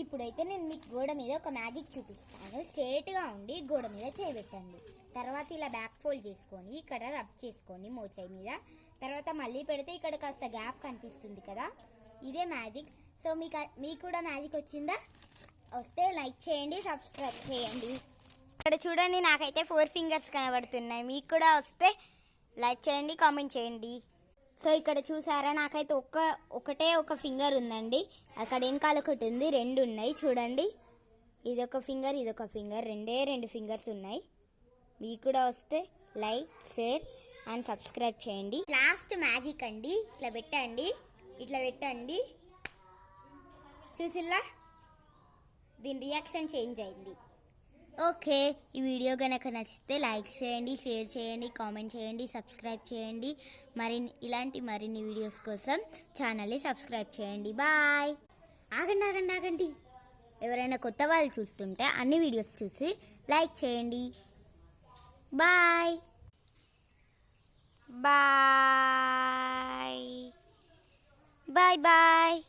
ఇప్పుడైతే నేను మీకు గోడ మీద ఒక మ్యాజిక్ చూపిస్తాను. స్ట్రేట్గా ఉండి గోడ మీద చేయబెట్టండి. తర్వాత ఇలా బ్యాక్ ఫోల్డ్ చేసుకొని ఇక్కడ రబ్ చేసుకొని మోచేయి మీద. తర్వాత మళ్ళీ పెడితే ఇక్కడ కాస్త గ్యాప్ కనిపిస్తుంది కదా, ఇదే మ్యాజిక్. సో మీకు కూడా మ్యాజిక్ వచ్చిందా? వస్తే లైక్ చేయండి, సబ్స్క్రైబ్ చేయండి. ఇక్కడ చూడండి, నాకైతే 4 ఫింగర్స్ కనబడుతున్నాయి. మీకు కూడా వస్తే లైక్ చేయండి, కామెంట్ చేయండి. సో ఇక్కడ చూసారా, నాకైతే ఒకటే ఒక ఫింగర్ ఉందండి. అక్కడ వెనకాల ఒకటి ఉంది, 2 ఉన్నాయి చూడండి. ఇదొక ఫింగర్, ఇదొక ఫింగర్, 2 ఫింగర్స్ ఉన్నాయి. మీకు కూడా వస్తే లైక్, షేర్ అండ్ సబ్స్క్రైబ్ చేయండి. లాస్ట్ మ్యాజిక్ అండి, ఇట్లా పెట్టండి, ఇట్లా పెట్టండి. చూసిల్లా, దీని రియాక్షన్ చేంజ్ అయింది. ఓకే, ఈ వీడియో కనుక నచ్చితే లైక్ చేయండి, షేర్ చేయండి, కామెంట్ చేయండి, సబ్స్క్రైబ్ చేయండి. ఇలాంటి మరిన్ని వీడియోస్ కోసం ఛానల్ని సబ్స్క్రైబ్ చేయండి. బాయ్. ఆగండి, ఎవరైనా కొత్త వాళ్ళు చూస్తుంటే అన్ని వీడియోస్ చూసి లైక్ చేయండి. Bye bye bye bye.